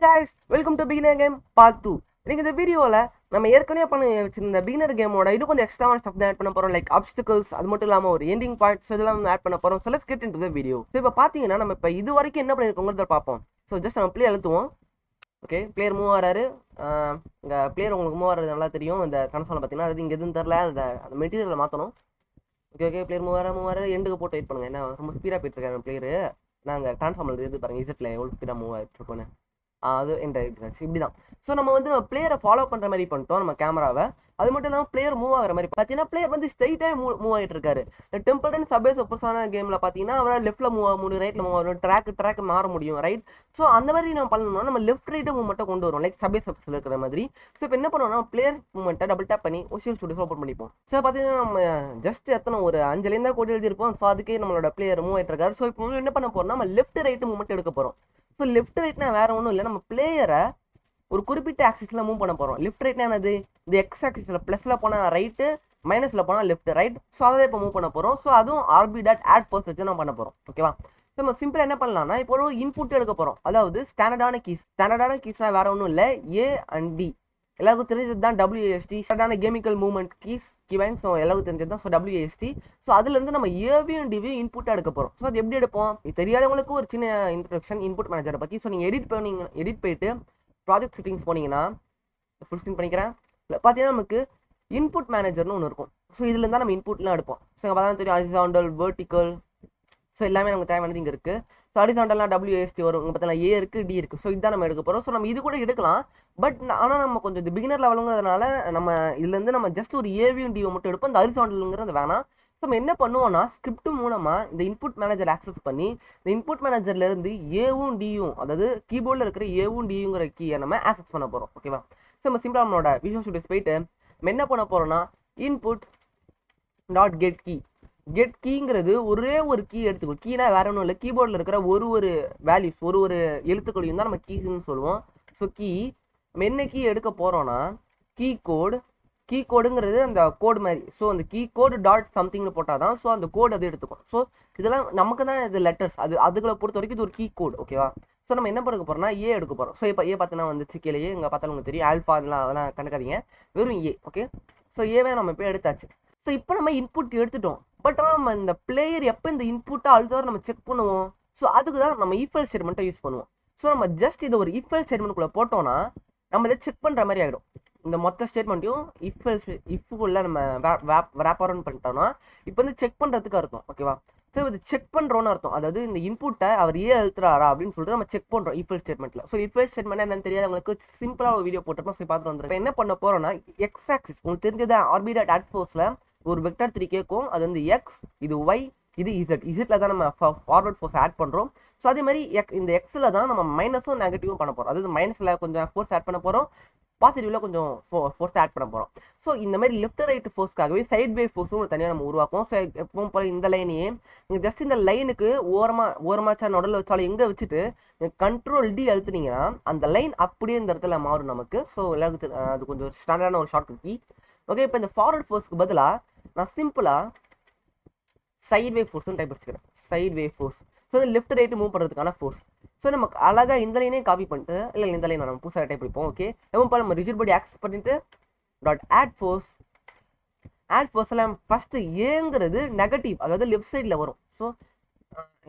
guys, welcome to beginner game part 2. இன்னைக்கு இந்த வீடியோல நம்ம ஏற்கனவே பண்ண வச்சிருந்த beginner கேமோட இது கொஞ்சம் எக்ஸ்ட்ராவான ஸ்டஃப் தான் ஆட் பண்ண போறோம், லைக் obstacles, அது மட்டும் இல்லாம ஒரு எண்டிங் பாயிண்ட்ஸ் இதெல்லாம் வந்து ஆட் பண்ண போறோம். So let's get into the video. So இப்போ பாத்தீங்கன்னா நம்ம இப்போ இது வரைக்கும் என்ன பண்ணிருக்கோங்கிறத பார்ப்போம். ஸோ ஜஸ்ட் நம்ம பிளே அழுத்துவோம். ஓகே, பிளேயர் மூவ் ஆறாரு. இங்கே பிளேயர் உங்களுக்கு மூவ் ஆறது நல்லா தெரியும். இந்த கன்சோலில் பார்த்தீங்கன்னா அது இங்கே எதுவும் தெரில, அந்த மெட்டீரியலை மாற்றணும். ஓகே, பிளேயர் மூவ் ஆறு எண்டுக்கு போட்டு வெயிட் பண்ணுங்க. ஏன்னா ரொம்ப ஸ்பீடாக போயிட்டு இருக்காரு பிளேயர். நாங்கள் ட்ரான்ஸ்ஃபார்மர் இது பாருங்க, இசட்டில் எவ்வளோ ஸ்பீடாக மூவ் ஆகிட்டு இருக்கோன்னு. அது எண்ட் ஆகிட்டு இப்படி தான். ஸோ நம்ம வந்து நம்ம பிளேயரை ஃபாலோ பண்ணுற மாதிரி பண்ணிட்டோம் நம்ம கேமராவை. அது மட்டும் இல்லாமல் பிளேயர் மூவ் ஆகிற மாதிரி பார்த்தீங்கன்னா பிளேயர் வந்து ஸ்ட்ரைட்டாக மூவ் ஆகிட்டு இருக்காரு. இந்த டெம்பிள் அண்ட் சப்வே சர்ஃபர்ஸான கேமில் பார்த்தீங்கன்னா அவரால் லெஃப்ட்டில் மூவ் ஆக முடியும், ரைட்டில் மூவ் ஆகும், ட்ராக் மாற முடியும், ரைட். ஸோ அந்த மாதிரி நம்ம பண்ணணும்னா நம்ம லெஃப்ட் ரைட்டு மூவ்மெண்ட்டை கொண்டு வரும், லைக் சப்வே சர்ஃபர்ஸில் இருக்கிற மாதிரி. ஸோ இப்போ என்ன பண்ணுவோம்னா பிளேயர் மூவ்மெண்ட்டை டபுள் டேப் பண்ணி விஷுவல் ஸ்டுடியோஸ் ஓப்பன் பண்ணிப்போம். ஸோ பார்த்தீங்கன்னா நம்ம ஜஸ்ட் எத்தனை ஒரு 5 லைன் தான் கோடி எழுதியிருப்போம். ஸோ அதுக்கே நம்மளோட பிளேயர் மூவ் ஆகிட்டு இருக்காரு. ஸோ இப்போ என்ன பண்ண போறோம்னா நம்ம லெஃப்ட் ரைட்டு மூவ்மெண்ட் எடுக்க போகிறோம். ஸோ லெஃப்ட் ரைட்னா வேற ஒன்றும் இல்லை, நம்ம பிளேயரை ஒரு குறிப்பிட்ட ஆக்சிஸில் மூவ் பண்ண போகிறோம். லெஃப்ட் ரைட்னா என்னது, இந்த எக்ஸ் ஆக்சிஸில் ப்ளஸில் போனால் ரைட்டு, மைனஸில் போனால் லெஃப்ட், ரைட். ஸோ அதை இப்போ மூவ் பண்ண போகிறோம். ஸோ அதுவும் RB.add first வச்சு நம்ம பண்ண போகிறோம். ஓகேவா. ஸோ நம்ம சிம்பிளாக என்ன பண்ணலாம்னா இப்போ ஒரு இன்புட் எடுக்க போகிறோம். அதாவது ஸ்டாண்டர்டான கீஸ்னால் வேற ஒன்றும் இல்லை, A and D. எல்லாருக்கும் தெரிஞ்சது தான் WASD, ஸ்டாண்டர்டான கெமிக்கல் மூவ்மெண்ட் கீவைன். ஸோ எல்லாருக்கும் தெரிஞ்சது தான். So WASD. ஸோ அதுலேருந்து நம்ம ஏவியும் டிவியும் இன்புட்டாக எடுக்க போகிறோம். ஸோ அது எப்படி எடுப்போம், இது தெரியாதவங்களுக்கு ஒரு சின்ன இன்ட்ரடக்ஷன் இன்புட் மேனேஜரை பற்றி. ஸோ நீங்கள் எடிட் போயிட்டு ப்ராஜெக்ட் செட்டிங்ஸ் போனீங்கன்னா ஃபுல் ஸ்க்ரீன் பண்ணிக்கிறேன். பார்த்தீங்கன்னா நமக்கு இன்புட் மேனேஜர்னு ஒன்று இருக்கும். ஸோ இதுல இருந்தால் நம்ம இன்புட்லாம் எடுப்போம். ஸோ பார்த்தா தெரியும் ஹரிசாண்டல், வெர்டிக்கல். ஸோ எல்லாமே நமக்கு தேவையானது இங்கே இருக்குது. ஸோ ஹரிசாண்டல்லாம் WASD வரும். இங்கே பார்த்தீங்கன்னா A இருக்குது, D இருக்குது. ஸோ இதுதான் நம்ம எடுக்க போகிறோம். ஸோ நம்ம இது கூட எடுக்கலாம். பட் ஆனால் நம்ம கொஞ்சம் இது பிகினர் லெவலுங்கிறதுனால நம்ம இதுலேருந்து நம்ம ஜஸ்ட் ஒரு ஏவியும் டிஓ மட்டும் எடுப்போம். இந்த ஹரிசாண்டலுங்கிறது வேணாம். ஸோ நம்ம என்ன பண்ணுவோம்னா ஸ்கிரிப்ட் மூலமாக இந்த இன்புட் மேனேஜர் ஆக்சஸ் பண்ணி இந்த இன்புட் மேனேஜர்லேருந்து ஏவும் டியும், அதாவது கீபோர்டில் இருக்கிற ஏவும் டியுங்கிற கீயை நம்ம ஆக்சஸ் பண்ண போகிறோம். ஓகேவா. ஸோ நம்ம சிம்பிளாக நம்மளோட விஷுவல் ஸ்டுடியோஸ் போயிட்டு நம்ம என்ன பண்ண போகிறோம்னா இன்புட் டாட் கெட் கீங்கிறது ஒரே ஒரு கீ எடுத்துக்கணும். கீனா வேற ஒன்றும் இல்லை, கீபோர்டில் இருக்கிற ஒரு வேல்யூஸ், ஒரு எழுத்துக்களையும் தான் நம்ம கீன்னு சொல்லுவோம். ஸோ நம்ம என்ன கீ எடுக்க போகிறோம்னா கீ கோடுங்கிறது அந்த கோடு மாதிரி. ஸோ அந்த கீ கோடு டாட் சம்திங்னு போட்டால் தான் ஸோ அந்த கோடு அது எடுத்துக்கும். ஸோ இதெல்லாம் நமக்கு தான் இது லெட்டர்ஸ், அதுகளை பொறுத்த வரைக்கும் இது ஒரு கீ கோடு. ஓகேவா. ஸோ நம்ம என்ன பண்ண போகிறோம்னா ஏ எடுக்க போகிறோம். ஸோ இப்போ பார்த்தீங்கன்னா வந்துச்சு கீழே இங்கே பார்த்தாலும் உங்களுக்கு தெரியும், ஆல்ஃபா அதெல்லாம் கண்டுக்காதீங்க, வெறும் ஏ. ஓகே. ஸோ ஏவே நம்ம இப்போ எடுத்தாச்சு. ஸோ இப்போ நம்ம இன்புட் எடுத்துட்டோம். பட் ஆனால் நம்ம இந்த பிளேயர் எப்போ இந்த இன்புட்டாக அழுத்தவரை நம்ம செக் பண்ணுவோம். ஸோ அதுக்கு தான் நம்ம இஃபெல் ஸ்டேட்மெண்ட்டை யூஸ் பண்ணுவோம். ஸோ நம்ம ஜஸ்ட் இதை ஒரு இஃபெல் ஸ்டேட்மெண்ட்டுக்குள்ளே போட்டோம்னா நம்ம இதை செக் பண்ணுற மாதிரி ஆகிடும். இந்த மொத்த ஸ்டேட்மெண்ட்டையும் இஃப்குள்ள நம்ம ரேப் அரவுண்ட் பண்ணிட்டோம்னா இப்போ வந்து செக் பண்ணுறதுக்கு அர்த்தம். ஓகேவா. ஸோ இது செக் பண்ணுறோன்னு அர்த்தம். அதாவது இந்த இன்புட்டை அவர் எழுத்துறாரா அப்படின்னு சொல்லிட்டு நம்ம செக் பண்ணுறோம் இஃபெல் ஸ்டேட்மெண்ட்டில். ஸோ இஃபெல் ஸ்டேட்மெண்ட் என்னன்னு தெரியாது உங்களுக்கு, சிம்பிளாக ஒரு வீடியோ போட்டோம்னா ஸோ பார்த்துட்டு வந்துடும். இப்போ என்ன பண்ண போகிறோம்னா எக்ஸ் ஆக்சிஸ் உங்களுக்கு தெரிஞ்சது RB.add ஃபோர்ஸில் ஒரு வெக்டர் 3 கேட்கும். அது வந்து எக்ஸ், இது ஒய், இது இசட்ல தான் நம்ம ஃபார்வர்ட் ஃபோர்ஸ் ஆட் பண்ணுறோம். ஸோ அதே மாதிரி இந்த எக்ஸில் தான் நம்ம மைனஸும் நெகட்டிவும் பண்ண போகிறோம். அதாவது மைனஸில் கொஞ்சம் ஃபோர்ஸ் ஆட் பண்ண போகிறோம், பாசிட்டிவ்ல கொஞ்சம் ஃபோர்ஸ் ஆட் பண்ண போகிறோம். ஸோ இந்த மாதிரி லெஃப்ட் ரைட் ஃபோர்ஸ்க்காகவே சைட்வே ஃபோர்ஸும் தனியாக நம்ம உருவாக்குவோம். ஸோ எப்பவும் போல இந்த லைனையே நீங்கள் ஜஸ்ட் இந்த லைனுக்கு ஓரமாச்சா நடுவில் வச்சாலும் எங்கே வச்சுட்டு Ctrl D அழுத்துனீங்கன்னா அந்த லைன் அப்படியே இந்த இடத்துல மாறும் நமக்கு. ஸோ எல்லாருக்கும் அது கொஞ்சம் ஸ்டாண்டர்டான ஒரு ஷார்ட் கீ. ஓகே. இப்போ இந்த ஃபார்வர்ட் ஃபோர்ஸ்க்கு பதிலாக நான் சிம்பிளாக சைட்வே ஃபோர்ஸ்னு டைப் வச்சுக்கிறேன். Sideway force. ஸோ இந்த லெஃப்ட் ரைட்டு மூவ் பண்ணுறதுக்கான ஃபோர்ஸ். ஸோ நமக்கு அழகாக இந்த லைனே காப்பி பண்ணிட்டு, இல்லை இந்த லைன் நம்ம புதுசாக டைப் பண்ணிப்போம். ஓகே. எப்போ நம்ம ரிஜிட் பாடி ஆக்சஸ் பண்ணிட்டு ஆட் ஃபோர்ஸில் ஃபஸ்ட்டு ஏங்கிறது நெகட்டிவ், அதாவது லெஃப்ட் சைடில் வரும். ஸோ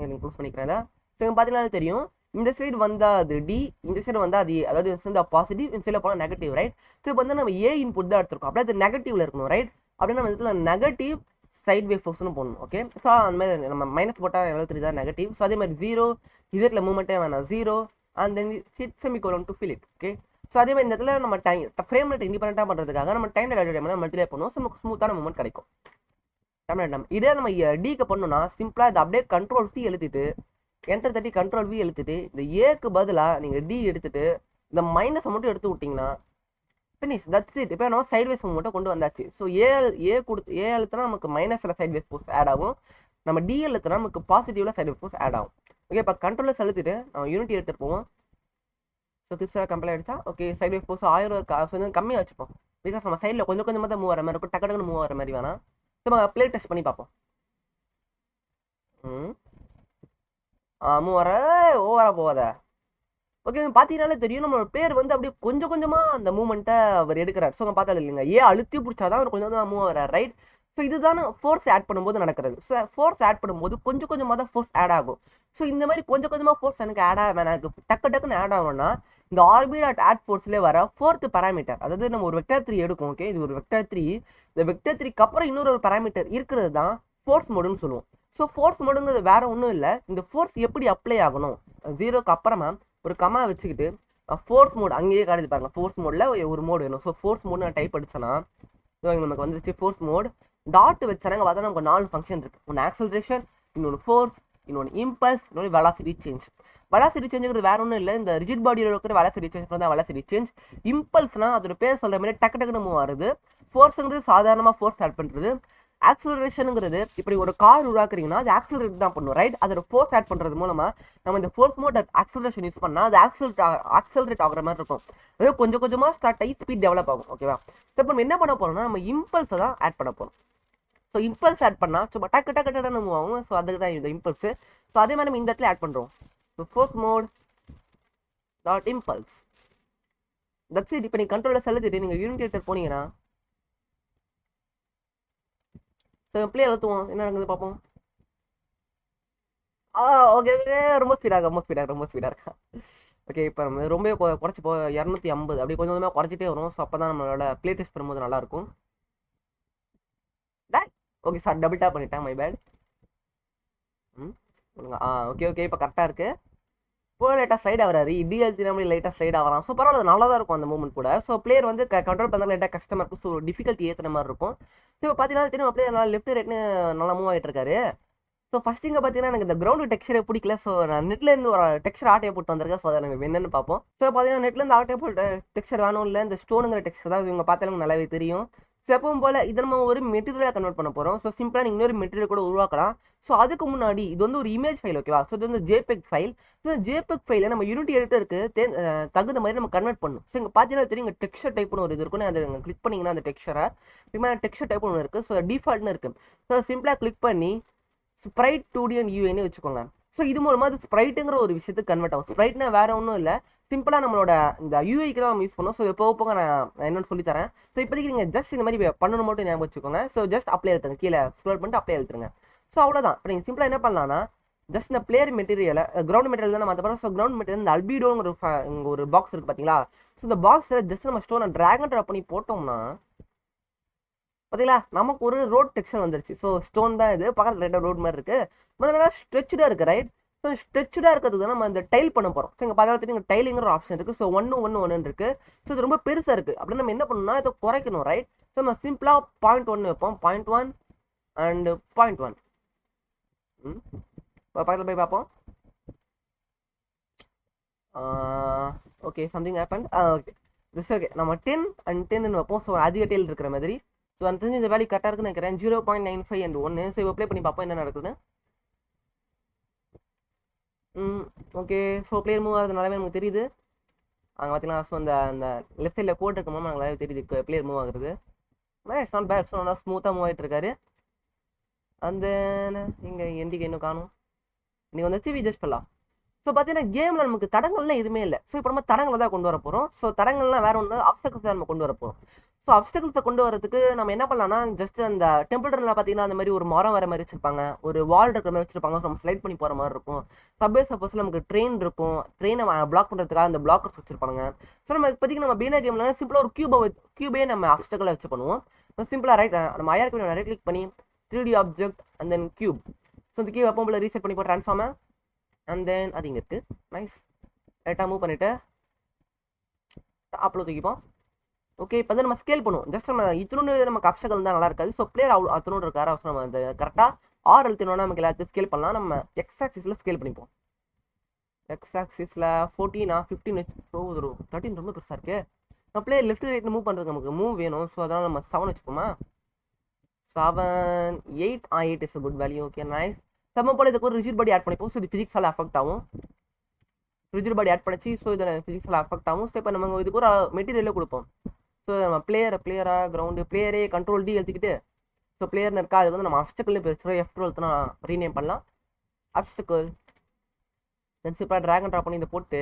எனக்கு க்ளோஸ் பண்ணிக்கிறேன். ஸோ இங்கே பார்த்தீங்கன்னா தெரியும், இந்த சைடு வந்தால் அது டி, இந்த சைடு வந்தால் அது ஏ, அதாவது இந்த பாசிட்டிவ், இந்த சைடில் போனால் நெகட்டிவ், ரைட். ஸோ இப்போ வந்து நம்ம ஏ இன்புட் தான் எடுத்துருக்கோம், அப்படியே அது நெகட்டிவ்ல இருக்கணும், ரைட். அப்படின்னா நம்ம இதில் நெகட்டிவ் சைட்வே ஃபோர்ஸ்னு போடணும். ஓகே. ஸோ அந்த மாதிரி நம்ம மைனஸ் போட்டால் எவ்வளோ தெரியுதா நெகட்டிவ். ஸோ அதே மாதிரி 0 இதில் மூமெண்ட்டே வேணாம் 0 and then hit semicolon to fill it. Okay. So அதே மாதிரி இந்த இடத்துல நம்ம ஃப்ரேம் ரேட் இண்டிபெண்டாக பண்ணுறதுக்காக நம்ம டைம் மல்டிப்ளை பண்ணுவோம். ஸோ நமக்கு ஸ்மூத்தான மூமெண்ட் கிடைக்கும். இதே நம்ம டிக்கு பண்ணோம்னா சிம்பிளாக இதை அப்படியே Ctrl C எழுத்திட்டு என்டர் தட்டி Ctrl V எழுத்துட்டு இந்த ஏக்கு பதிலாக நீங்கள் டி எடுத்துட்டு இந்த மைனஸை மட்டும் எடுத்து விட்டிங்கன்னா ஃபினிஷ், தட்ஸ் இட். இப்போ நம்ம சைட்வேஸ் மட்டும் கொண்டு வந்தாச்சு. ஸோ ஏ எழுத்துனா நமக்கு மைனஸில் சைட்வேஸ் ஃபோர்ஸ் ஆட் ஆகும், நம்ம டி எழுத்துனா நமக்கு பாசிட்டிவ்ல சைட்வேஸ் ஃபோர்ஸ் ஆட் ஆகும். ஓகே. இப்போ Ctrl செலுத்திட்டு நம்ம யூனிட்டி எடுத்துகிட்டு போவோம். ஸோ கிறிஸ்டாக கம்பேர் ஆகிடுச்சா. ஓகே. சைட்வேஸ் ஃபோர்ஸ் 1000 கம்மியாக வச்சுப்போம். பிகாஸ் நம்ம சைடில் கொஞ்சம் கொஞ்சமாக தான் மூவ் வர மாதிரி இருக்கும், டக்குன்னு மூவ் வர மாதிரி வேணாம். நம்ம ப்ளே டெஸ்ட் பண்ணி பார்ப்போம். மூவ் வர ஓவரா போகாத. ஓகே பார்த்தீங்கன்னாலே தெரியும் நம்ம பிளேயர் வந்து அப்படியே கொஞ்சம் கொஞ்சமாக அந்த மூவ்மெண்ட்டை அவர் எடுக்கிறார். ஸோ பார்த்தாலும் இல்லைங்க அழுத்தி பிடிச்சாதான் அவர் கொஞ்சம் கொஞ்சமாக மூவ் ஆகிறார், ரைட்? ஸோ இதுதானே ஃபோர்ஸ் ஆட் பண்ணும்போது நடக்கிறது. ஸோ ஃபோர்ஸ் ஆட் பண்ணும்போது கொஞ்சம் கொஞ்சமாக தான் ஃபோர்ஸ் ஆட் ஆகும். ஸோ இந்த மாதிரி கொஞ்சம் கொஞ்சமாக ஃபோர்ஸ் எனக்கு ஆட் ஆக வேணாம், எனக்கு டக்குன்னு ஆட் ஆகணும்னா இந்த ஆர்பி.ஆட் ஃபோர்ஸ்லேயே வர 4th பாராமீட்டர், அதாவது நம்ம ஒரு வெக்டர் 3 எடுக்கும். ஓகே, இது ஒரு வெக்டர் 3. இந்த வெக்டர் 3க்கு அப்புறம் இன்னொரு ஒரு பாராமீட்டர் இருக்கிறது தான் ஃபோர்ஸ் மோடுன்னு சொல்லுவோம். ஸோ ஃபோர்ஸ் மோடுங்கிறது வேற ஒன்றும் இல்லை, இந்த ஃபோர்ஸ் எப்படி அப்ளை ஆகணும் 0க்கு அப்புறமா ஒரு கமா வச்சுக்கிட்டு ஃபோர்ஸ் மோட் அங்கேயே காட்டுது பாருங்க. ஃபோர்ஸ் மோடில் ஒரு மோடு வேணும். ஸோ ஃபோர்ஸ் மோட் நான் டைப் அடிச்சேன்னா நமக்கு வந்துருச்சு ஃபோர்ஸ் மோட். டாட் வச்சாங்க பார்த்தா நமக்கு 4 ஃபங்க்ஷன் இருக்கு. ஒன்று ஆக்சலரேஷன், இன்னொன்று ஃபோர்ஸ், இன்னொன்று இம்பல்ஸ், இன்னொன்று வெலாசிட்டி சேஞ்ச். வெலாசிட்டி சேஞ்சுங்கிறது வேற ஒன்றும் இல்லை, இந்த ரிஜிட் பாடியில் இருக்கிற வெலாசிட்டி சேஞ்ச் தான் வெலாசிட்டி சேஞ்ச். இம்பல்ஸ்னா அதோட பேர் சொல்ற மாதிரி டக்குன்னு மூவ் ஆகுது. ஃபோர்ஸுங்கிறது சாதாரணமாக ஃபோர்ஸ் ஆட் பண்ணுறது. ஆக்சலரேஷனுங்கிறது இப்படி ஒரு கார் உருவாக்குறீங்கன்னா அது ஆக்சலரேட் தான் பண்ணும், ரைட்? அதோட ஃபோர்ஸ் ஆட் பண்ணுறது மூலமா நம்ம இந்த ஃபோர்ஸ் மோட் ஆக்சலரேஷன் யூஸ் பண்ணால் அது ஆக்சலரேட் ஆகிற மாதிரி இருக்கும். அதாவது கொஞ்சம் கொஞ்சமாக ஸ்டார்ட் ஆகி ஸ்பீட் டெவலப் ஆகும். ஓகேவா? இப்போ நம்ம என்ன பண்ண போறோம்னா நம்ம இம்பல்ஸை தான் ஆட் பண்ண போகிறோம். ஸோ இம்பல்ஸ் ஆட் பண்ணால் சும்மா டக்கு மூவ் ஆகும். ஸோ அதுக்கு தான் இந்த இம்பல்ஸ். ஸோ அதே மாதிரி நம்ம இந்த இடத்துல ஆட் பண்ணுறோம். So force mode dot impulse, that's it. இப்போ நீங்கள் கண்ட்ரோலில் செலுத்திட்டு நீங்கள் யூனிடேட்டர் போனீங்கன்னா பிளே அழுத்துவோம், என்ன நடக்குது பார்ப்போம். ஓகே ஓகே, ரொம்ப ஸ்பீடாக இருக்கா. ஓகே, இப்போ நம்ம ரொம்ப குறைச்சி 250 அப்படி கொஞ்சம் கொஞ்சமாக குறைச்சிட்டே வரும். ஸோ அப்போ தான் நம்மளோட ப்ளே டெஸ்ட் பண்ணும்போது நல்லாயிருக்கும். ஓகே சார், டபுள் டேப் பண்ணிட்டேன், மை பேட். சொல்லுங்க. ஓகே இப்போ கரெக்டாக இருக்கு. இப்போ லைட்டாக ஸ்லைட் ஆகிறாரு, டிஎல்சி நம்ம லைட்டாக ஸ்லைட் ஆகலாம். ஸோ பரவாயில்ல, நல்லா தான் இருக்கும் அந்த மூமெண்ட் கூட. ஸோ பிளேயர் வந்து கண்ட்ரோல் பண்ணாலும் லைட்டாக கஷ்டமாக இருக்கும். ஸோ டிஃபிகல்ட்டி ஏற்றுன மாதிரி இருக்கும். ஸோ இப்போ பார்த்தீங்கன்னா தெரியும் பிளேயர் நல்லா லெஃப்ட் ரைட்னு நல்லா மூவ் ஆகிட்டு இருக்காரு. ஸோ ஃபஸ்ட் இங்கே பார்த்தீங்கன்னா எனக்கு இந்த கிரவுண்டு டெக்ஸ்சரே பிடிக்கல. ஸோ நான் நெட்லேருந்து ஒரு டெக்ஸ்சர் ஆட்டையை போட்டு வந்திருக்கேன். ஸோ அதை எனக்கு என்னன்னு பார்ப்போம். ஸோ பார்த்தீங்கன்னா நெட்லேருந்து ஆட்டையை போட்டு டெக்ஸ்சர் வேணும் இல்லை, இந்த ஸ்டோனுங்கிற டெக்ஸ்சர் தான் இவங்க பார்த்தாலும் நல்லாவே தெரியும். ஸோ எப்பவும் போல் இதை நம்ம ஒரு மெட்டீரியலாக கன்வெர்ட் பண்ண போகிறோம். ஸோ சிம்பிளாக நீங்கள் இன்னொரு மெட்டீரியல் கூட உருவாக்கலாம். ஸோ அதுக்கு முன்னாடி இது வந்து ஒரு இமேஜ் ஃபைல், ஓகேவா? ஸோ இது வந்து ஜேபெக் ஃபைல். ஸோ ஜேபெக் ஃபைலை நம்ம யூனிட்டி எடிட்டருக்கு தகுந்த மாதிரி நம்ம கன்வெர்ட் பண்ணணும். ஸோ இங்கே பார்த்தீங்கன்னா தெரியும், இங்கே டெக்ஸ்சர் டைப்னு ஒரு இது இருக்கும். அதை நீங்கள் கிளிக் பண்ணிங்கன்னா அந்த டெக்ஸ்சரை டெக்ஸ்சர் டைப் ஒன்று இருக்குது. ஸோ டிஃபால்ட்னு இருக்குது. ஸோ சிம்பிளாக கிளிக் பண்ணி ஸ்ப்ரைட் 2D அண்ட் யூஏன்னு வச்சுக்கோங்க. ஸோ இது மூலமாக அது ஸ்ப்ரைட்டுங்கிற ஒரு விஷயத்துக்கு கன்வெர்ட் ஆகும். ஸ்ப்ரைட்னா வேற ஒன்றும் இல்லை, சிம்பிளாக நம்மளோட இந்த யூஐக்கு தான் நம்ம யூஸ் பண்ணோம். ஸோ போக நான் என்னன்னு சொல்லித்தரேன். ஸோ இப்போதைக்கு நீங்கள் ஜஸ்ட் இந்த மாதிரி பண்ணணும் மட்டும் ஞாபகம் வச்சுக்கோங்க. ஸோ ஜஸ்ட் அப்ளை எழுத்துருங்க, கீழே ஸ்க்ரோல் பண்ணிட்டு அப்ளை எழுத்துருங்க. ஸோ அவ்வளோதான். இப்போ நீங்கள் சிம்பிளாக என்ன பண்ணலாம்னா ஜஸ்ட் இந்த பிளேயர் மெட்டீரியலை கிரவுண்ட் மெட்டீரியல் தான் மாற்ற போகிறோம். ஸோ கிரவுண்ட் மெட்டீரியல் இந்த அல்பிடோங்கிற ஒரு பாக்ஸ் இருக்குது பார்த்தீங்களா? ஸோ இந்த பாக்ஸில் ஜஸ்ட் நம்ம ஸ்டோனை ட்ராக் அண்ட் ட்ராப் பண்ணி போட்டோம்னா பார்த்தீங்களா நமக்கு ஒரு ரோட் டெக்ஸ்சர் வந்துருச்சு. ஸோ ஸ்டோன் தான் இது, பக்கத்தில் ரெண்டு ரோட் மாதிரி இருக்குது. முதல்ல ஸ்ட்ரெச்சாக இருக்குது, ரைட்? ஸோ ஸ்ட்ரெச்சாக இருக்கிறதுக்கு நம்ம இந்த டைல் பண்ண போகிறோம். ஸோ இங்கே பார்த்தீங்கன்னா இங்கே டைலிங்கிற ஒரு ஆப்ஷன் இருக்குது. ஸோ 1 இருக்குது. ஸோ இது ரொம்ப பெருசாக இருக்குது. அப்படின்னு நம்ம என்ன பண்ணணும்னா இதை குறைக்கணும், ரைட்? ஸோ நம்ம சிம்பிளாக 0.1 வைப்போம். 0.1 அண்ட் 0.1. பக்கத்தில் போய் பார்ப்போம். Okay, something happen. Okay, this okay. நம்ம 10 அண்ட் 10 வைப்போம். ஸோ அதிக டைல் இருக்கிற மாதிரி. ஸோ அந்த தெரிஞ்சு இந்த வேல்யூ கரெக்டாக இருக்குன்னு நினைக்கிறேன். 0.95 அண்ட் 1. ஸோ இப்போ ப்ளே பண்ணி பார்ப்போம் என்ன நடக்குதுன்னு. ஓகே, ஸோ பிளேயர் மூவ் ஆகுது நல்லாவே நமக்கு தெரியுது. அங்கே பார்த்தீங்கன்னா ஸோ அந்த லெஃப்ட் சைடில் கோட் இருக்கும்போது நமக்கு நல்லாவே தெரியுது பிளேயர் மூவ் ஆகுறது. It's not bad. ஸோ நல்லா ஸ்மூத்தாக மூவ் ஆகிட்டு இருக்காரு. அந்த இங்கே எண்டிக்கு இன்னும் காணும். நீங்கள் வந்து வி ஜஸ்ட் பண்ணலாம். ஸோ பார்த்தீங்கன்னா கேமில் நமக்கு தடங்கள்லாம் எதுவுமே இல்லை. ஸோ இப்போ நம்ம தடங்களை தான் கொண்டு வர போகிறோம். ஸோ தடங்கள்லாம் வேற ஒன்று, அப்ஸ்டக்கிள்ஸ் தான் நம்ம கொண்டு வர போகிறோம். ஸோ அப்ஸ்டக்கிள்ஸை கொண்டு வரதுக்கு நம்ம என்ன பண்ணலாம்னா ஜஸ்ட் அந்த டெம்பிள் ரன்ல பார்த்தீங்கன்னா அந்த மாதிரி ஒரு மரம் வர மாதிரி வச்சிருப்பாங்க, ஒரு வால் இருக்கிற மாதிரி வச்சிருப்பாங்க. ஸோ நம்ம ஸ்லைட் பண்ணி போகிற மாதிரி இருக்கும். சப்வே சப்போஸில் நமக்கு ட்ரெயின் இருக்கும், ட்ரெயினை பிளாக் பண்ணுறதுக்காக அந்த பிளாக்கர்ஸ் வச்சிருப்பாங்க. ஸோ நம்ம இப்போதைக்கு நம்ம பீனா கேம்ல சிம்பிளாக ஒரு கியூபே நம்ம அப்ஸ்டக்கிளை வச்சு பண்ணுவோம். சிம்பிளாக ரைட் நம்ம ஐஆர்க்கு ரைட் கிளிக் பண்ணி 3D object and then cube. So இந்த கியூப் அப்போ போல ரீசெட் பண்ணி போட்டு ட்ரான்ஸ்ஃபார்மை அண்ட் தென் அது இங்கே இருக்குது. நைஸ். ரைட்டாக மூவ் பண்ணிவிட்டு டாப்பில் தூக்கிப்போம். ஓகே, இப்போ வந்து நம்ம ஸ்கேல் பண்ணுவோம். ஜஸ்ட் நம்ம இத்தனோடு நமக்கு அப்ஸ்டக்கிள் தான் நல்லா இருக்காது. ஸோ பிளேயர் அத்தனோடு இருக்காரு. அவசரம் நம்ம அந்த கரெக்டாக ஆர் அழுத்தினோன்னா நமக்கு எல்லாத்தையும் ஸ்கேல் பண்ணலாம். நம்ம எக்ஸ் ஆக்சிஸில் ஸ்கேல் பண்ணிப்போம். எக்ஸ் ஆக்சிஸில் 14 15 ஒரு 13 ரொம்ப பெருசாக இருக்குது. நம்ம பிளேயர் லெஃப்ட் ரைட் மூவ் பண்ணுறதுக்கு நமக்கு மூவ் வேணும். ஸோ அதனால் நம்ம 7 வச்சுப்போமா? 7 8 8 is good value. Okay, nice. நம்ம போல இதுக்கு ஒரு ரிஜிட் பாடி ஆட் பண்ணிப்போம். ஸோ இது ஃபிசிக்ஸால் அஃபெக்ட் ஆகும். ரிஜிட் பாடி ஆட் பண்ணிச்சு. ஸோ இதில் ஃபிசிக்ஸால் அஃபெக்ட் ஆகும். ஸோ இப்போ நம்ம இதுக்கு ஒரு மெட்டீரியலே கொடுப்போம். ஸோ நம்ம பிளேயராக கிரவுண்டு பிளேயரே கண்ட்ரோல் டி எழுத்திக்கிட்டு ஸோ பிளேயர்னு இருக்கா அதுக்கு வந்து நம்ம அப்ஸ்டக்கிள்னு பேசுகிறோம். F12 ரீநேம் பண்ணலாம் அப்ஸ்டக்கிள். தென் சிம்பிளாக ட்ராக் அண்ட் ட்ராப் பண்ணி இதை போட்டு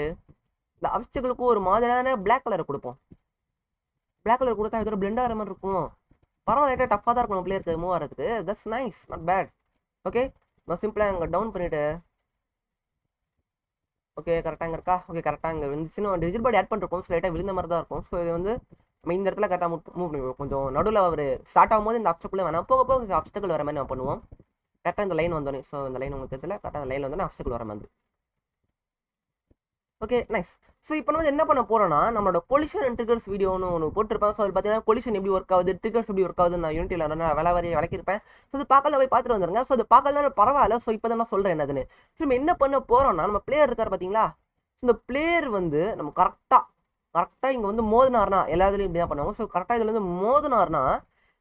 இந்த அப்ஸ்டக்கிளுக்கு ஒரு மாதிரியான பிளாக் கலர் கொடுப்போம். பிளாக் கலர் கொடுத்தா இதோட பிளெண்ட் ஆகிற மாதிரி இருக்கும். பரவாயில்ல, லைட்டாக டஃப்பாக தான் இருக்கும் பிளேயருக்கு மூவ் ஆகிறதுக்கு. That's nice, not bad. Okay, நான் சிம்பிளாக அங்கே டவுன் பண்ணிவிட்டு ஓகே கரெக்டாக இங்கே இருக்கா? ஓகே கரெக்டாக இங்கே வந்துச்சுன்னு டிஜிட் பாடி ஆட் பண்ணிருக்கோம். ஸோ லைட்டாக விழுந்த மாதிரி தான் இருக்கும். ஸோ இது வந்து நம்ம இந்த இடத்துல கரெக்டாக மூவ் பண்ணுவோம். கொஞ்சம் நடுவில் ஒரு ஸ்டார்ட் ஆகும்போது இந்த அப்ஸ்டக்கிள் வேணாம், போக போக அப்ஸ்டக்கிள் வர மாதிரி நம்ம பண்ணுவோம். கரெக்டாக இந்த லைன் வந்தோடனே, ஸோ இந்த லைன் உங்களுக்கு தெரியல, கரெக்டாக இந்த லைன் வந்தோடனே அப்ஸ்டக்கிள் வர மாதிரி. Okay nice. ஸோ இப்போ வந்து என்ன பண்ண போகிறோம்னா, நம்மளோட கொலிஷன் அண்ட் ட்ரிகர்ஸ் வீடியோன்னு ஒன்று போட்டிருப்பேன். ஸோ அது பார்த்தீங்கன்னா கொலிஷன் எப்படி ஒர்க் ஆகுது, ட்ரிகர்ஸ் எப்படி ஒர்க் ஆகுது நான் யூனிட்டியில் நான் வரைய விளக்கிருப்பேன். ஸோ அது பார்க்கல போய் பார்த்துட்டு வந்துருங்க. ஸோ அது பார்க்கலாம் பரவாயில்ல. ஸோ இப்போ தான் நான் சொல்கிறேன் என்னதுன்னு. ஸோ நம்ம என்ன பண்ண போகிறோம்னா, நம்ம பிளேயர் இருக்கார் பார்த்தீங்களா, இந்த பிளேயர் வந்து நம்ம கரெக்டாக இங்கே வந்து மோதினார்னா எல்லாத்துலையும் இப்படி தான் பண்ணுவாங்க. ஸோ கரெக்டாக இதில் வந்து மோதினார்னா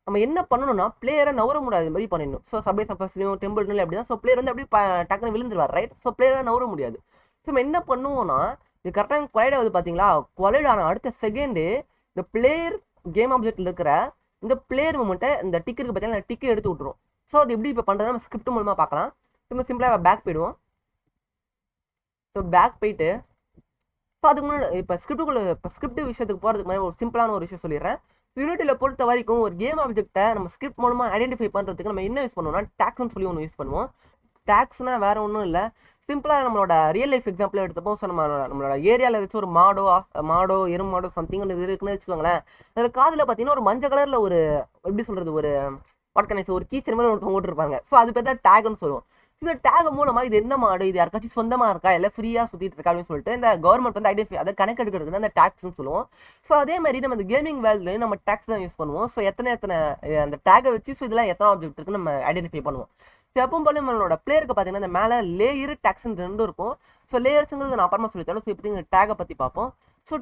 நம்ம என்ன பண்ணணும்னா பிளேயரை நவர முடியாது, இது மாதிரி பண்ணிடணும். ஸோ சபை சப்பஸ்லையும் டெம்பிள்லையும் அப்படி தான். ஸோ பிளேயர் வந்து அப்படி டக்குன்னு விழுந்துருவார், ரைட்? ஸோ பிளேயரை நவர முடியாது. ஸோ நம்ம என்ன பண்ணுவோம்னா, இது கரெக்டாக கொலைட் ஆகுது பார்த்தீங்களா, கொலைட் ஆன அடுத்த செகண்டு இந்த பிளேயர் கேம் ஆப்ஜெக்டில் இருக்கிற இந்த பிளேயர் மூமெண்ட்டை இந்த டிக்கு இருக்குது பார்த்தீங்கன்னா, அந்த டிக்கை எடுத்து விட்ருவோம். ஸோ அது எப்படி இப்போ பண்ணுறது நம்ம ஸ்கிரிப்ட் மூலமாக பார்க்கலாம். நம்ம சிம்பிளாக பேக் போயிடுவோம். ஸோ பேக் போயிட்டு ஸோ அதுக்கு முன்னாடி இப்போ ஸ்கிரிப்ட் விஷயத்துக்கு போகிறதுக்கு முன்னாடி ஒரு சிம்பிளான ஒரு விஷயம் சொல்லிடுறேன். யூனிட்டியில் பொறுத்த வரைக்கும் ஒரு கேம் ஆப்ஜெக்ட்டை நம்ம ஸ்கிரிப்ட் மூலமாக ஐடென்டிஃபை பண்ணுறதுக்கு நம்ம என்ன யூஸ் பண்ணுவோம்னா, டேக்ஸ்னு சொல்லி ஒன்று யூஸ் பண்ணுவோம். டேக்ஸ்னா வேறு ஒன்றும் இல்லை, சிம்பிளாக நம்மளோட ரியல் லைஃப் எக்ஸாம்பிள் எடுத்தப்போ, ஸோ நம்மளோட ஏரியாவில் ஏதாச்சும் ஒரு மாடோ எறும் மாடோ சம்திங் ஒன்று இருக்குன்னு வச்சுக்கோங்களேன். அதில் காதில் பார்த்தீங்கன்னா ஒரு மஞ்சள் கலரில் ஒரு எப்படி சொல்கிறது, ஒரு வாட்கனைஸ் ஒரு கீச்சர் மாதிரி ஒருத்தவங்க ஓட்டிருப்பாங்க. ஸோ அது பேர் தான் டேக்னு சொல்லுவோம். இந்த டேக் மூலமாக இது என்ன மாடு, இது யாருக்காச்சும் சொந்தமாக இருக்கா, எல்லாம் ஃப்ரீயாக சுற்றிட்டு இருக்கா அப்படின்னு சொல்லிட்டு இந்த கவர்மெண்ட் வந்து ஐடென்டிஃபை அதை கணக்கு எடுக்கிறது அந்த டேக்ஸ்னு சொல்லுவோம். ஸோ அதே மாதிரி நம்ம இந்த கேமிங் வேர்ல்டுலையும் நம்ம டேக்ஸ் தான் யூஸ் பண்ணுவோம். ஸோ எத்தனை அந்த டேகை வச்சு ஸோ இதெல்லாம் எத்தனை ஆப்ஜெக்ட் இருக்குன்னு நம்ம ஐடென்டிஃபை பண்ணுவோம். ஸோ எப்பவும் போல நம்மளோட பிளேயருக்கு பார்த்தீங்கன்னா இந்த மேலே லேயர் டேக்ஸ்ன்னு ரெண்டும் இருக்கும். ஸோ லேயர்ஸுங்கிறது நான் அப்புறமா சொல்லித்தரேன். ஸோ இப்போ டேகை பற்றி பார்ப்போம். ஸோ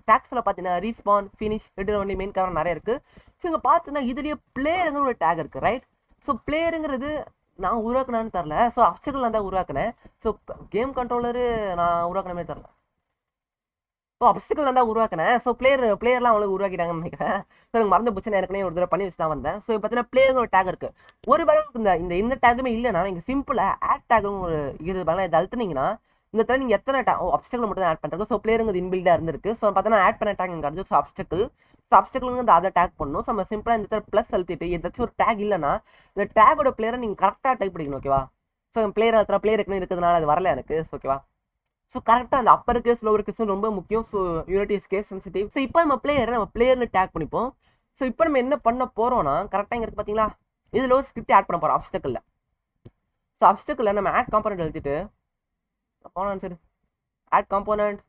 டேக்ஸில் பார்த்தீங்கன்னா respawn, finish, return only, main cover நிறைய இருக்குது. ஸோ இங்கே பார்த்தீங்கன்னா இதுலேயே பிளேயருங்கிற ஒரு டேக் இருக்குது, ரைட்? ஸோ பிளேயருங்கிறது நான் உருவாக்குனான்னு தரல. ஸோ அப்ஸ்டக்கிள் நான் தான் உருவாக்குனேன். ஸோ கேம் கண்ட்ரோலரு நான் உருவாக்கினமே தரல. ஸோ அப்ஸ்டக்கிள் நான் தான் உருவாக்குனேன். ஸோ பிளேயர்லாம் அவ்வளோ உருவாக்கிட்டாங்கன்னு நினைக்கிறேன். ஸோ எனக்கு மறந்து போச்சு, நான் ஏற்கனவே ஒரு தடவை பண்ணி வச்சு தான் வந்தேன். ஸோ பார்த்தீங்கன்னா பிளேயருங்க ஒரு டேக் இருக்குது. ஒரு வேலை இந்த டேக்குமே இல்லைனா நீங்கள் சிம்பிளாக ஆட் டேக்கும் ஒரு இது பண்ணலாம். இதை அழுத்துனீங்கன்னா இந்த தடவை நீங்கள் எத்தனை அப்ஸ்டக்கிள் மட்டும் தான் ஆட் பண்ணுறது. ஸோ பிளேயருங்க இன்பில்டாக இருந்திருக்கு. ஸோ பார்த்தீங்கன்னா ஆட் பண்ண டேக் இங்கே ஸோ அப்ஸ்டக்கிள்ங்க அதை டேக் பண்ணணும். ஸோ நம்ம சிம்பிளாக இந்த இடத்துல ப்ளஸ் அழுத்திட்டு ஏதாச்சும் ஒரு டேக் இல்லைன்னா இந்த டேகோட பிளேயரை நீங்கள் கரெக்டாக டைப் பண்ணிக்கணும், ஓகேவா? ஸோ பிளேயர் அத்தனை பிளேயர் இருக்கிறதுனால அது வரல எனக்கு, ஓகேவா? ஸோ கரெக்டாக அந்த அப்பர் கேஸ் லோவர் கேஸ் ரொம்ப முக்கியம். So Unity is case sensitive. So இப்போ நம்ம பிளேயர்னு டேக் பண்ணிப்போம். ஸோ இப்போ நம்ம என்ன பண்ண போகிறோம்னா, கரெக்டாக இங்கே இருக்குது பார்த்தீங்களா, இதில் ஒரு ஸ்கிரிப்ட் ஆட் பண்ண போகிறோம் அப்ஸ்டக்கிளில். ஸோ அப்ஸ்டக்கிளில் நம்ம ஆட் காம்போனன்ட் எழுதிட்டு சரி ஆட் காம்போனன்ட்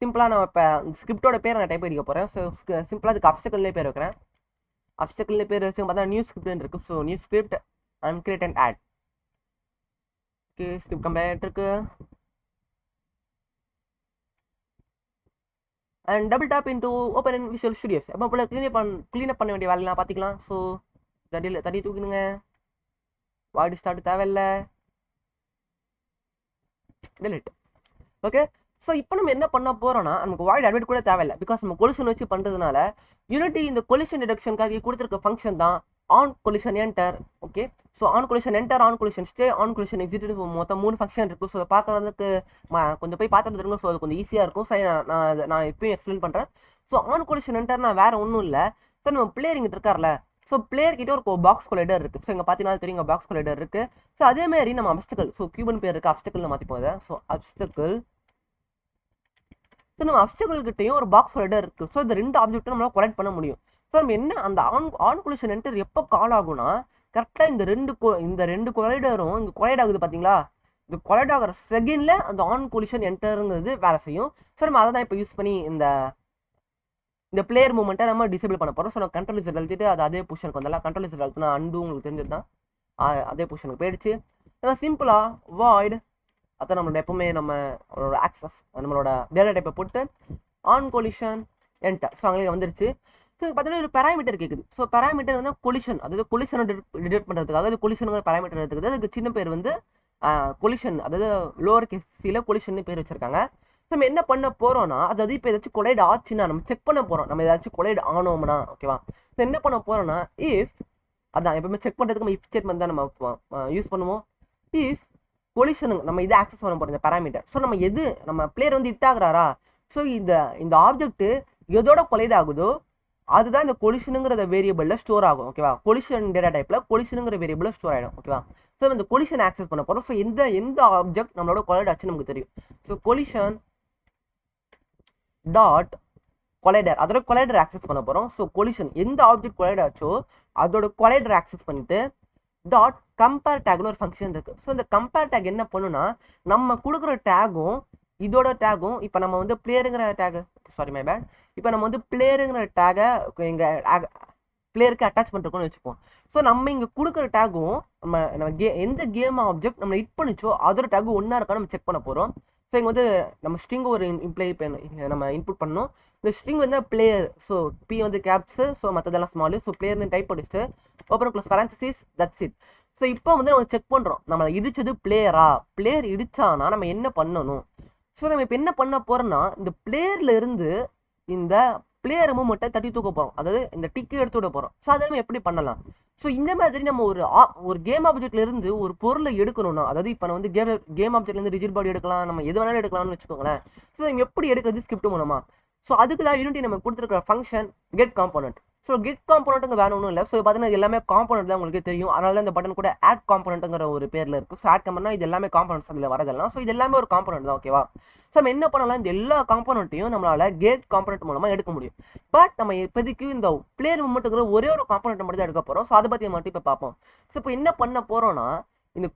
சிம்பிளாக நான் இப்போ ஸ்கிரிப்டோட பேரை நான் டைப் அடிக்க போகிறேன். ஸோ சிம்பிளாக அதுக்கு அப்ஸ்டக்கிள்லேயே பேர் வைக்கிறேன். அப்ஸ்டக்கிள்லேயே பேர் வச்சு பார்த்தா நியூ ஸ்கிரிப்ட்னு இருக்குது. So new script and create and add. Okay script complete இருக்குது. And double tap into open in visual studios. அப்போ போல க்ளீனப் பண்ண வேண்டிய வேலையெல்லாம் பார்த்துக்கலாம். ஸோ தடி தூக்கிடுங்க, வாய்டு ஸ்டார்ட் தேவையில்லை, டெலிட். ஓகே ஸோ இப்போ நம்ம என்ன பண்ண போகிறோம்னா, நமக்கு வாய்டு அட்மிட் கூட தேவையில்லை. பிகாஸ் நம்ம கொலிஷன் வச்சு பண்ணுறதுனால யூனிட்டி இந்த கொலிஷன் டிடக்ஷனுக்காக கொடுத்துருக்க ஃபங்க்ஷன் தான் on collision enter. Okay so on collision enter, on collision stay, on collision exit, மொத்தம் 3 ஃபங்க்ஷன் இருக்குது. ஸோ பார்க்குறதுக்கு கொஞ்சம் போய் பார்த்துட்டு இருங்க. ஸோ அது கொஞ்சம் ஈஸியாக இருக்கும். ஸோ நான் இப்பயும் எக்ஸ்பிளைன் பண்ணுறேன். ஸோ ஆன் கொலிஷன் என்டர்னா வேறு ஒன்றும் இல்லை. ஸோ நம்ம பிளேயர் இங்கே இருக்கார்ல, ஸோ பிளேயர் கிட்ட ஒரு பாக்ஸ் கொலைடர் இருக்குது. ஸோ இங்கே பார்த்தீங்கன்னா தெரியும், இங்கே பாக்ஸ் கொலைடர் இருக்குது. ஸோ அதேமாதிரி நம்ம அப்ஸ்டக்கிள், ஸோ கியூபன் பேர் இருக்குது, அப்ஸ்டக்கிள்னு மாற்றிப்போம் இதை. ஸோ அப்ஸ்டக்கிள், ஸோ நம்ம அப்ஸ்டக்கிள்கிட்டையும் ஒரு பாக்ஸ் கொலைடர் இருக்குது. ஸோ இந்த 2 ஆப்ஜெக்ட்டும் நம்மளால் கொலெக்ட் பண்ண முடியும். ஸோ நம்ம என்ன அந்த ஆன் கொலிஷன் என்டர் எப்போ கால் ஆகும்னா, கரெக்டாக இந்த ரெண்டு கொலைடரும் இங்கே கொலைட் ஆகுது பார்த்தீங்களா, இந்த கொலைட் ஆகிற செகண்டில் அந்த ஆன் கொலிஷன் என்டருங்கிறது வேலை செய்யும். ஸோ நம்ம அதை தான் இப்போ யூஸ் பண்ணி இந்த பிளேயர் மூமெண்ட்டை நம்ம டிசேபிள் பண்ண போகிறோம். ஸோ நான் கண்ட்ரோல் லிஸ்ட் அழுத்திட்டு அது அதே பொசிஷனுக்கு வந்தாலும் கண்ட்ரோல் லிஸ்ட் அழுத்தினா அண்டு உங்களுக்கு தெரிஞ்சது தான், அதே பொசிஷனுக்கு போயிடுச்சு. சிம்பிளாக வாய்டு அதான் நம்மளோட எப்பவுமே நம்மளோட ஆக்சஸ் நம்மளோட டேட்டா டைப்பை போட்டு ஆன் கொலிஷன் என்டர். ஸோ அங்கே வந்துருச்சு. ஸோ பார்த்தீங்கன்னா ஒரு பேராமீட்டர் கேட்குது. ஸோ பேராமீட்டர் வந்து கொலிஷன், அதாவது கொலிஷனை டிடெக்ட் பண்ணுறதுக்காக அது கொலிஷனுங்கிற பேராமீட்டர் எடுத்துக்குது. அதுக்கு சின்ன பேர் வந்து கொலிஷன், அதாவது லோவர் கேஸில் கொலிஷன் பேர் வச்சிருக்காங்க. நம்ம என்ன பண்ண போகிறோம்னா, அதாவது இப்போ ஏதாச்சும் கொலைட் ஆச்சுன்னா நம்ம செக் பண்ண போகிறோம், நம்ம ஏதாச்சும் கொலைட் ஆனோம்னா, ஓகேவா? ஸோ என்ன பண்ண போகிறோம்னா, இஃப் அதான் எப்பவுமே செக் பண்ணுறதுக்கு நம்ம இஃப் ஸ்டேட்மெண்ட் தான் நம்ம யூஸ் பண்ணுவோம். இஃப் கொலிஷனுங்க நம்ம இதை ஆக்சஸ் பண்ண போகிறோம் இந்த பேராமீட்டர். ஸோ நம்ம நம்ம பிளேயர் வந்து ஹிட் ஆகுறாரா, ஸோ இந்த ஆப்ஜெக்ட் எதோட கொலைட் ஆகுதோ அதுதான் இந்த கொலிஷனுங்கிற வேரியபிளில் ஸ்டோர் ஆகும். ஓகேவா, கொலிஷன் டேட்டா டைப்பில் கொலிஷனுங்கிற வேரியபிளில் ஸ்டோர் ஆகிடும். ஓகேவா, ஸோ இந்த கொலிஷன் ஆக்சஸ் பண்ண போகிறோம். ஸோ எந்த ஆப்ஜெக்ட் நம்மளோட கொலைட் ஆச்சுன்னு நமக்கு தெரியும். ஸோ கொலிஷன் டாட் கொலைடர், அதோட கொலைடர் ஆக்சஸ் பண்ண போகிறோம். ஸோ கொலிஷன் எந்த ஆப்ஜெக்ட் கொலைட் ஆச்சோ அதோட கொலைடர் ஆக்சஸ் பண்ணிட்டு டாட் கம்பேர் டேக்னு ஒரு ஃபங்க்ஷன் இருக்குது. ஸோ இந்த கம்பேர் டேக் என்ன பண்ணுன்னா, நம்ம கொடுக்குற டேகும் இதோட டேகும், இப்போ நம்ம வந்து பிளேயருங்கிற டேகு, சாரி மை பேட், இப்போ நம்ம வந்து பிளேயருங்கிற டேகை எங்கள் பிளேயருக்கு அட்டாச் பண்ணிருக்கோம்னு வச்சுப்போம். ஸோ நம்ம இங்கே கொடுக்குற டேகும் நம்ம எந்த கேம் ஆப்ஜெக்ட் நம்ம ஹிட் பண்ணிச்சோ அதோட டேகு ஒன்றா இருக்கா நம்ம செக் பண்ண போகிறோம். ஸோ இங்கே வந்து நம்ம ஸ்ட்ரிங் ஒரு நம்ம இன்புட் பண்ணணும். இந்த ஸ்ட்ரிங் வந்து பிளேயர், ஸோ பி வந்து கேப்ஸு, ஸோ மற்றதெல்லாம் ஸ்மாலு, ஸோ பிளேயர்னு டைப் பண்ணிட்டு அப்புறம் ப்ளஸ் பேரன்சிஸ், தட்ஸ் இட். ஸோ இப்போ வந்து நம்ம செக் பண்ணுறோம் நம்மளை இடிச்சது பிளேயரா, பிளேயர் இடிச்சானா நம்ம என்ன பண்ணணும். ஸோ நம்ம இப்போ என்ன பண்ண போகிறோம்னா, இந்த பிளேயரில் இருந்து இந்த பிளேயர் மூமெண்ட்டை தட்டி தூக்க போகிறோம், அதாவது இந்த டிக்கு எடுத்து விட போகிறோம். ஸோ அதை நம்ம எப்படி பண்ணலாம். ஸோ இந்த மாதிரி நம்ம ஒரு கேம் ஆப்ஜெக்ட்ல இருந்து ஒரு பொருளை எடுக்கணும்னா, அதாவது இப்போ நம்ம வந்து கேம் ஆப்ஜெக்ட்லேருந்து ரிஜிட் பாடி எடுக்கலாம், நம்ம எது வேணாலும் எடுக்கலாம்னு வச்சுக்கோங்களேன். ஸோ நம்ம எப்படி எடுக்கிறது ஸ்கிரிப்ட் மூலமா. ஸோ அதுக்கு தான் யூனிட்டி நம்ம கொடுத்துருக்கிற function get component. So get காம்போனன்ட்டுங்க வேற ஒன்றும் இல்லை. ஸோ பார்த்தீங்கன்னா இது எல்லாமே காம்போனன்ட் தான் உங்களுக்கு தெரியும். அதனால தான் இந்த பட்டன் கூட ஆட் காம்போனன்ட்டுங்கிற ஒரு பேரில் இருக்குது. ஸோ ஆட் காம்போனன்ட் இது எல்லாமே காம்போனன்ட்ஸ் அதில் வரதெல்லாம். ஸோ இது எல்லாமே ஒரு காம்போனன்ட் தான். ஓகேவா, ஸோ நம்ம என்ன பண்ணலாம், இந்த எல்லா காம்போனன்ட்டையும் நம்மளால கெட் காம்போனன்ட் மூலமாக எடுக்க முடியும். பட் நம்ம இப்போதைக்கு இந்த பிளேயர் மூமெண்ட்டுங்கிற ஒரே ஒரு காம்போனன்ட் மட்டும் தான் எடுக்க போகிறோம். ஸோ அதை பற்றி மட்டும் இப்போ பார்ப்போம். ஸோ இப்போ என்ன பண்ண போகிறோம்னா, இந்த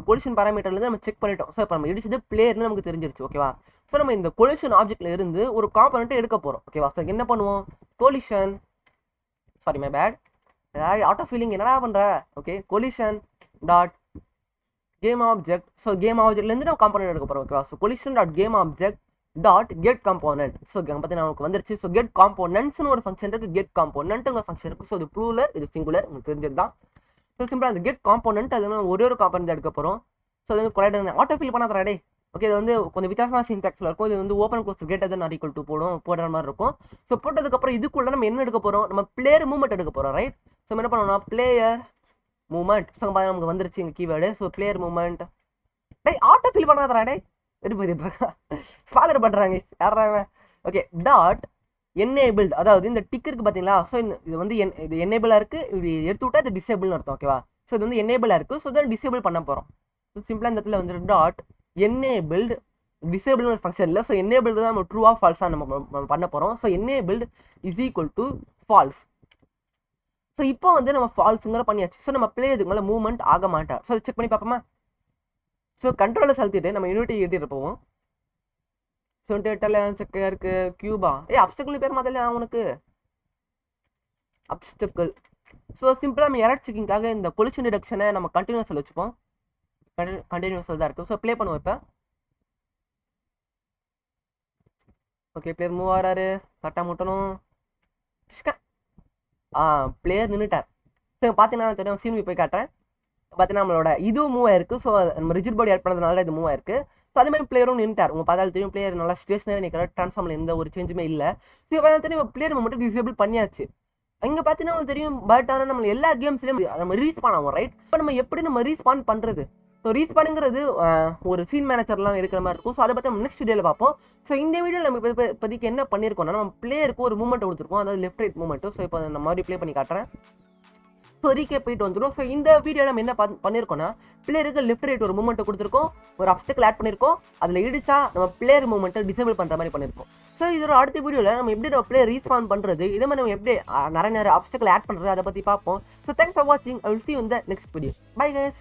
கொலிஷன் பேராமீட்டர்லேருந்து நம்ம செக் பண்ணிட்டோம். ஸோ இப்போ நம்ம இடிச்சது பிளேயர்னு நமக்கு தெரிஞ்சிருச்சு. ஓகேவா, ஸோ நம்ம இந்த கொலிஷன் ஆப்ஜெக்ட்ல இருந்து ஒரு காம்போனன்ட்டை எடுக்க போகிறோம். ஓகேவா, ஸோ என்ன பண்ணுவோம், collision, sorry my bad, auto filling என்னடா பண்ணுற. Okay, collision dot game object, so game ஆப்ஜெக்ட்லேருந்து நம்ம காம்போனன்ட் எடுக்க போகிறோம். ஓகேவா, so collision dot game object dot get component. So பார்த்தீங்கன்னா நமக்கு வந்துருச்சு. ஸோ கெட் காம்போனன்ட்ஸ்னு ஒரு ஃபங்க்ஷன் இருக்குது, கெட் காம்போனன்ட்டுங்கிற ஃபங்க்ஷன் இருக்குது. ஸோ இது ப்ளூலர், இது சிங்குலர், உங்களுக்கு தெரிஞ்சது தான். ஸோ சிம்பிளாக அந்த கெட் காம்போனன்ட் அது ஒரே ஒரு காம்போனன்ட் எடுக்க போகிறோம். ஸோ அது வந்து கொலைடர் ஆட்டோ ஃபீல் பண்ணாதடா டே. ஓகே, இது வந்து கொஞ்சம் வித்தியாசமான சின்டாக்ஸில் இருக்கும். இது வந்து ஓப்பன் க்ளோஸ் கேட்டர் தான் ஈக்குவல் டு போடுற மாதிரி இருக்கும். ஸோ போட்டதுக்கப்புறம் இதுக்குள்ள நம்ம என்ன எடுக்க போகிறோம், நம்ம பிளேயர் மூவ்மெண்ட் எடுக்க போகிறோம். ரைட், ஸோ என்ன பண்ணோம்னா பிளேயர் மூவ்மெண்ட். ஸோ பார்த்தா நமக்கு வந்துருச்சு இங்கே கீவேர்டு. ஸோ பிளேயர் மூவ்மெண்ட், டே ஆட்டோ ஃபீல் பண்ணாதடா டே, ஃபாலோ பண்ணுறாங்க யாராவது. ஓகே, டாட் என்னேபிள்ட், அதாவது இந்த டிக் இருக்குது பார்த்தீங்களா. ஸோ இது வந்து இது என்னேபிளாக இருக்குது, இது எடுத்து விட்டா இது டிசேபிள்னு அர்த்தம். ஓகேவா, ஸோ இது வந்து என்னேபிளாக இருக்குது. ஸோ இதை டிசேபிள் பண்ண போகிறோம். ஸோ சிம்பிளாக இந்த இடத்துல வந்து டாட் என்னேபிள்ட், டிசேபிள்னு ஒரு ஃபங்க்ஷன் இல்லை. ஸோ என்னேபிள்டு தான் நம்ம ட்ரூவா ஃபால்ஸாக நம்ம பண்ண போகிறோம். So enabled is equal to false. So இப்போ வந்து நம்ம ஃபால்ஸுங்கிற பண்ணியாச்சு. ஸோ நம்ம பிளே இதுக்கு மேலே மூவ்மெண்ட் ஆக மாட்டோம். ஸோ செக் பண்ணி பார்ப்போமா. ஸோ கண்ட்ரோலில் செலுத்திட்டு நம்ம யூனிட்டி ஏற்றிட்டு போவோம். ஸோ எல்லாம் செக்கையாக இருக்குது. கியூபா, அப்ஸ்டக்கிள் பேர் மாதிரி உனக்கு அப்ஸ்டக்கிள். ஸோ சிம்பிளாக நம்ம எரர் செக்கிங்காக இந்த கொலிஷன் டிடக்ஷனை நம்ம கண்டினியூஸில் வச்சுப்போம். கண்டினியூஸில் தான் இருக்குது. ஸோ ப்ளே பண்ணுவோம் இப்போ. ஓகே, பிளேயர் மூவ் ஆகிறாரு, கரெக்டாக முட்டணும். பிளேயர் நின்றுட்டார். ஸோ பார்த்தீங்கன்னா தெரியும், சீன் போய் காட்டுறேன். பார்த்தீங்கன்னா நம்மளோட இதுவும் மூவ் ஆயிருக்கு. ஸோ நம்ம ரிஜிட் பாடி ஆட் பண்ணதுனால இது மூவ் ஆயிருக்கு. ஸோ அதே மாதிரி பிளேயரும் நின்றுட்டார். உங்கள் பார்த்தாலும் தெரியும் பிளேயர் நல்லா ஸ்டேஷனரி நிற்கிற, ட்ரான்ஸ்ஃபார்மில் எந்த ஒரு சேஞ்சுமே இல்லை. ஸோ பார்த்தா தெரியும் பிளேயர் மட்டும் டிசேபிள் பண்ணியாச்சு. இங்கே பார்த்தீங்கன்னா உங்களுக்கு தெரியும். பட் ஆனால் நம்ம எல்லா கேம்ஸ்லையும் நம்ம ரீஸ்பான் ஆகும். ரைட், இப்போ நம்ம எப்படி நம்ம ரீஸ்பான் பண்ணுறது. ஸோ ரீஸ்பானுங்கிறது ஒரு சீன் மேனேஜர்லாம் இருக்கிற மாதிரி இருக்கும். ஸோ அதை பற்றி நம்ம நெக்ஸ்ட் வீடியோவில் பார்ப்போம். ஸோ இந்த வீடியோவில் நம்ம இப்போதைக்கு என்ன பண்ணியிருக்கோம்னா, நம்ம பிளேயருக்கு ஒரு மூமெண்ட் கொடுத்துருக்கோம், அதாவது லெஃப்ட் ரைட் மூமெண்ட்டு. ஸோ இப்போ நம்ம மாதிரி ப்ளே பண்ணி காட்டுறேன். ஸோ ரீகே போயிட்டு வந்துடும். ஸோ இந்த வீடியோவில் நம்ம என்ன பண்ணியிருக்கோம்னா, பிளேயருக்கு லெஃப்ட் ரைட் ஒரு மூமெண்ட்டை கொடுத்துருக்கோம், ஒரு அப்ஸ்டக்கிள் ஆட் பண்ணியிருக்கோம். அதில் இடிச்சா நம்ம பிளேயர் மூமெண்ட்டை டிசேபிள் பண்ணுற மாதிரி பண்ணியிருக்கோம். ஸோ இதோட அடுத்த வீடியோவில் நம்ம எப்படி நம்ம பிளேயர் ரீஸ்பான் பண்ணுறது, இதே மாதிரி நம்ம எப்படி நிறைய அப்ஸ்டக்கிள் ஆட் பண்ணுறது அதை பற்றி பார்ப்போம். ஸோ தேங்க்ஸ் ஃபார் வாட்சிங். I will see you in the next video. Bye guys.